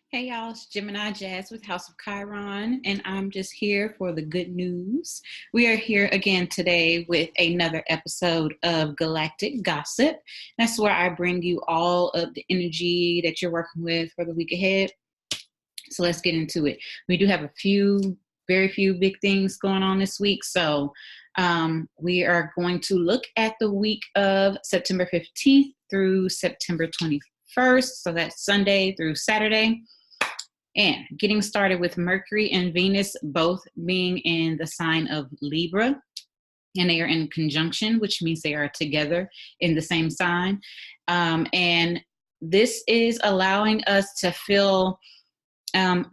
Hey y'all, it's Gemini Jazz with House of Chiron, and I'm just here for the good news. We are here again today with another episode of Galactic Gossip. That's where I bring you all of the energy that you're working with for the week ahead. So let's get into it. We do have very few big things going on this week. So we are going to look at the week of September 15th through September 21st. So that's Sunday through Saturday. And getting started with Mercury and Venus both being in the sign of Libra, and they are in conjunction, which means they are together in the same sign. And this is allowing us to feel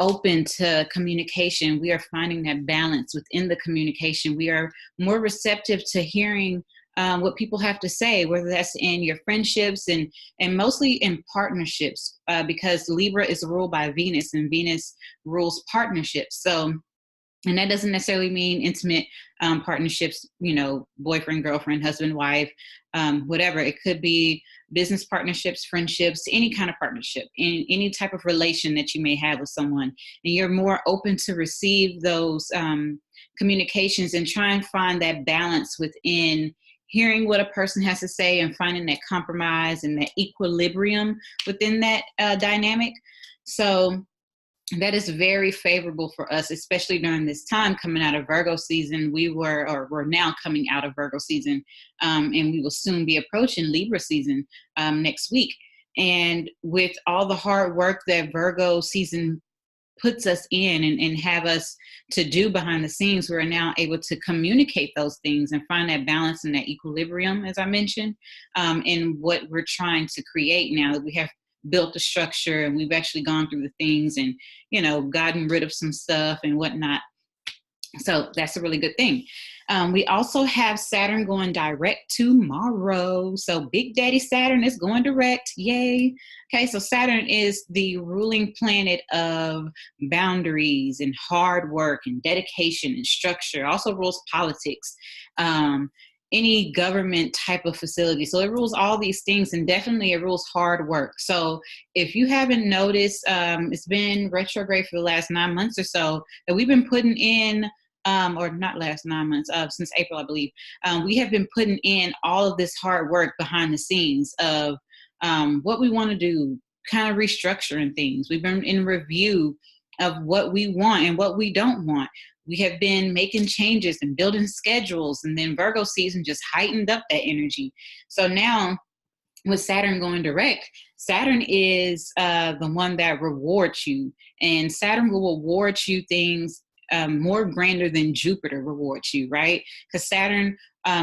open to communication. We are finding that balance within the communication. We are more receptive to hearing what people have to say, whether that's in your friendships and mostly in partnerships, because Libra is ruled by Venus, and Venus rules partnerships. So, and that doesn't necessarily mean intimate partnerships, boyfriend, girlfriend, husband, wife, whatever. It could be business partnerships, friendships, any kind of partnership, in any type of relation that you may have with someone. And you're more open to receive those communications and try and find that balance within hearing what a person has to say and finding that compromise and that equilibrium within that dynamic. So that is very favorable for us, especially during this time coming out of Virgo season. We're now coming out of Virgo season, and we will soon be approaching Libra season next week. And with all the hard work that Virgo season puts us in and have us to do behind the scenes, we're now able to communicate those things and find that balance and that equilibrium, as I mentioned, in what we're trying to create now that we have built a structure and we've actually gone through the things and, gotten rid of some stuff and whatnot. So that's a really good thing. We also have Saturn going direct tomorrow. So Big Daddy Saturn is going direct. Yay. Okay, so Saturn is the ruling planet of boundaries and hard work and dedication and structure. Also rules politics, any government type of facility. So it rules all these things, and definitely it rules hard work. So if you haven't noticed, it's been retrograde for the last 9 months or so that we've been putting in, or not last 9 months, since April, I believe, we have been putting in all of this hard work behind the scenes of what we want to do, kind of restructuring things. We've been in review of what we want and what we don't want. We have been making changes and building schedules, and then Virgo season just heightened up that energy. So now with Saturn going direct, Saturn is the one that rewards you, and Saturn will reward you things more grander than Jupiter rewards you, right? Because Saturn,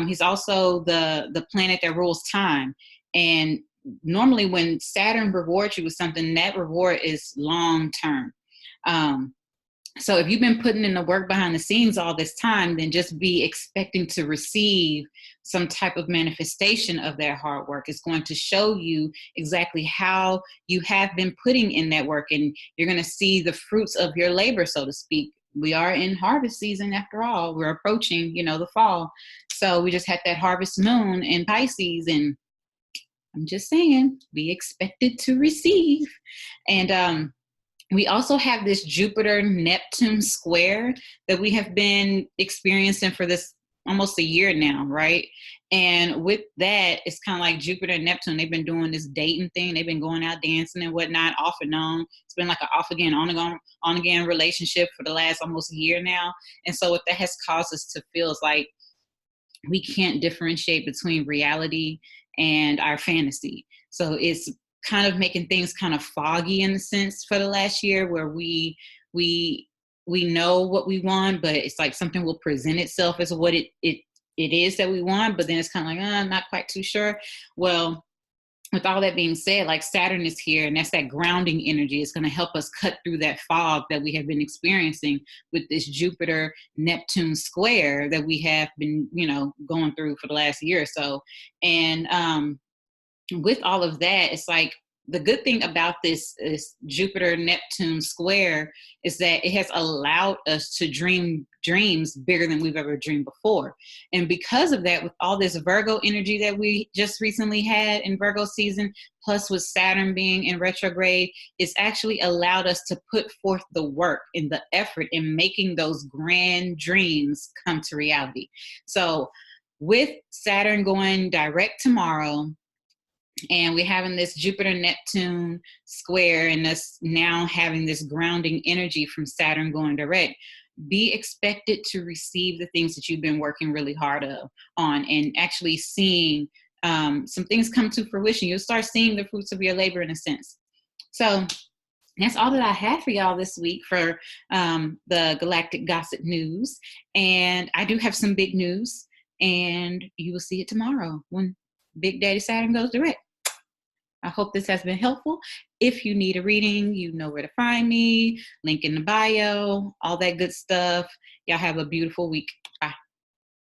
he's also the planet that rules time. And normally when Saturn rewards you with something, that reward is long term. So if you've been putting in the work behind the scenes all this time, then just be expecting to receive some type of manifestation of that hard work. It's going to show you exactly how you have been putting in that work, and you're going to see the fruits of your labor, so to speak. We are in harvest season after all. We're approaching, the fall. So we just had that harvest moon in Pisces, and I'm just saying, be expected to receive. And we also have this Jupiter-Neptune square that we have been experiencing for this almost a year now, right? And with that, it's kind of like Jupiter and Neptune. They've been doing this dating thing. They've been going out dancing and whatnot, off and on. It's been like an off again, on again relationship for the last almost a year now. And so what that has caused us to feel is like we can't differentiate between reality and our fantasy. So it's kind of making things kind of foggy in a sense for the last year, where we know what we want, but it's like something will present itself as what it is that we want, but then it's kind of like, I'm not quite too sure. Well, with all that being said, like Saturn is here, and that's that grounding energy. It's going to help us cut through that fog that we have been experiencing with this Jupiter Neptune square that we have been, going through for the last year or so. And with all of that, it's like the good thing about this Jupiter-Neptune square is that it has allowed us to dream dreams bigger than we've ever dreamed before. And because of that, with all this Virgo energy that we just recently had in Virgo season, plus with Saturn being in retrograde, it's actually allowed us to put forth the work and the effort in making those grand dreams come to reality. So with Saturn going direct tomorrow, and we're having this Jupiter-Neptune square, and us now having this grounding energy from Saturn going direct, be expected to receive the things that you've been working really hard on, and actually seeing some things come to fruition. You'll start seeing the fruits of your labor in a sense. So that's all that I had for y'all this week for the Galactic Gossip news. And I do have some big news, and you will see it tomorrow when Big Daddy Saturn goes direct. I hope this has been helpful. If you need a reading, you know where to find me. Link in the bio, all that good stuff. Y'all have a beautiful week. Bye.